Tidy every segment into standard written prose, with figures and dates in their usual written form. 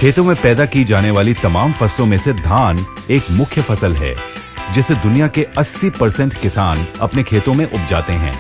खेतों में पैदा की जाने वाली तमाम फसलों में से धान एक मुख्य फसल है, जिसे दुनिया के 80% किसान अपने खेतों में उपजाते हैं।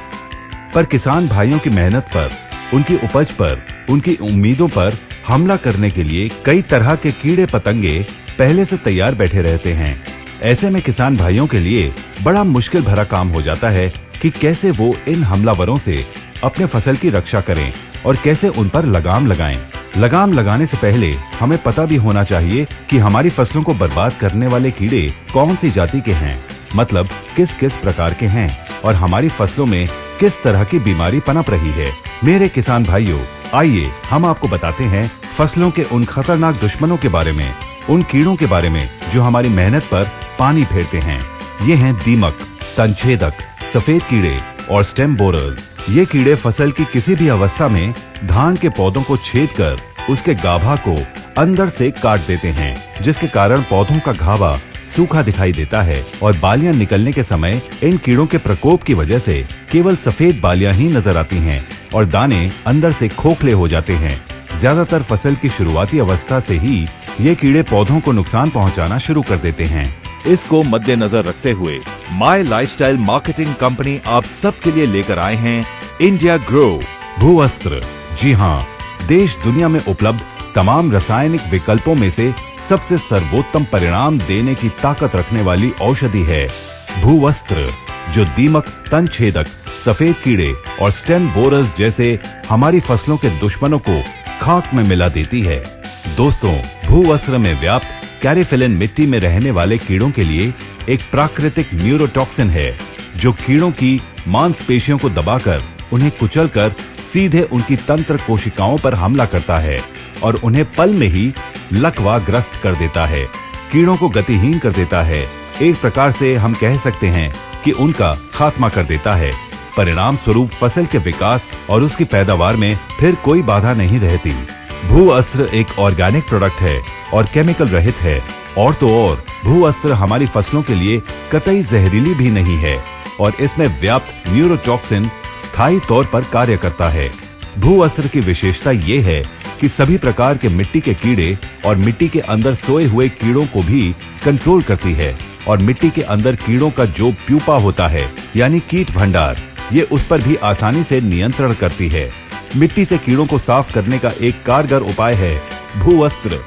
पर किसान भाइयों की मेहनत पर, उनकी उपज पर, उनकी उम्मीदों पर हमला करने के लिए कई तरह के कीड़े पतंगे पहले से तैयार बैठे रहते हैं। ऐसे में किसान भाइयों के लिए बड़ा मुश्किल भरा काम हो जाता है कि कैसे वो इन हमलावरों से अपने फसल की रक्षा करें और कैसे उन पर लगाम लगाएं। लगाम लगाने से पहले हमें पता भी होना चाहिए कि हमारी फसलों को बर्बाद करने वाले कीड़े कौन सी जाति के हैं, मतलब किस किस प्रकार के हैं और हमारी फसलों में किस तरह की बीमारी पनप रही है। मेरे किसान भाइयों, आइए हम आपको बताते हैं फसलों के उन खतरनाक दुश्मनों के बारे में, उन कीड़ों के बारे में जो हमारी मेहनत पर पानी फेरते हैं। ये हैं दीमक, तनछेदक, सफेद कीड़े और स्टेम बोरर्स। ये कीड़े फसल की किसी भी अवस्था में धान के पौधों को छेद कर उसके गाभा को अंदर से काट देते हैं, जिसके कारण पौधों का गाभा सूखा दिखाई देता है और बालियां निकलने के समय इन कीड़ों के प्रकोप की वजह से केवल सफेद बालियां ही नजर आती हैं और दाने अंदर से खोखले हो जाते हैं। ज्यादातर फसल की शुरुआती अवस्था से ही ये कीड़े पौधों को नुकसान पहुंचाना शुरू कर देते हैं। इसको मद्देनजर रखते हुए माई लाइफस्टाइल मार्केटिंग कंपनी आप सबके लिए लेकर आए हैं इंडिया ग्रो भूवस्त्र। जी हाँ, देश दुनिया में उपलब्ध तमाम रासायनिक विकल्पों में से सबसे सर्वोत्तम परिणाम देने की ताकत रखने वाली औषधि है भूवस्त्र, जो दीमक, तनछेदक, सफेद कीड़े और स्टेम बोरर्स जैसे हमारी फसलों के दुश्मनों को खाक में मिला देती है। दोस्तों, भूवस्त्र में व्याप्त कैरिफिलिन मिट्टी में रहने वाले कीड़ों के लिए एक प्राकृतिक न्यूरोटॉक्सिन है, जो कीड़ों की मांसपेशियों को दबाकर उन्हें कुचलकर सीधे उनकी तंत्र कोशिकाओं पर हमला करता है और उन्हें पल में ही लकवाग्रस्त कर देता है, कीड़ों को गतिहीन कर देता है। एक प्रकार से हम कह सकते हैं कि उनका खात्मा कर देता है। परिणाम स्वरूप फसल के विकास और उसकी पैदावार में फिर कोई बाधा नहीं रहती। भूअस्त्र एक ऑर्गेनिक प्रोडक्ट है और केमिकल रहित है, और तो और भूअस्त्र हमारी फसलों के लिए कतई जहरीली भी नहीं है और इसमें व्याप्त न्यूरोटॉक्सिन स्थायी तौर पर कार्य करता है। भूअस्त्र की विशेषता ये है कि सभी प्रकार के मिट्टी के कीड़े और मिट्टी के अंदर सोए हुए कीड़ों को भी कंट्रोल करती है और मिट्टी के अंदर कीड़ों का जो प्यूपा होता है, यानी कीट भंडार, ये उस पर भी आसानी से नियंत्रण करती है। मिट्टी से कीड़ों को साफ करने का एक कारगर उपाय है भूवस्त्र।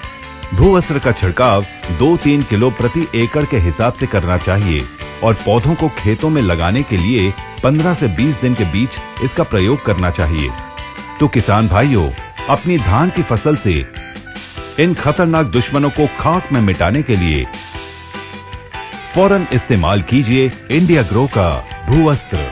भूवस्त्र का छिड़काव 2-3 किलो प्रति एकड़ के हिसाब से करना चाहिए और पौधों को खेतों में लगाने के लिए 15 से 20 दिन के बीच इसका प्रयोग करना चाहिए। तो किसान भाइयों, अपनी धान की फसल से इन खतरनाक दुश्मनों को खाक में मिटाने के लिए फौरन इस्तेमाल कीजिए इंडिया ग्रो का भूवस्त्र।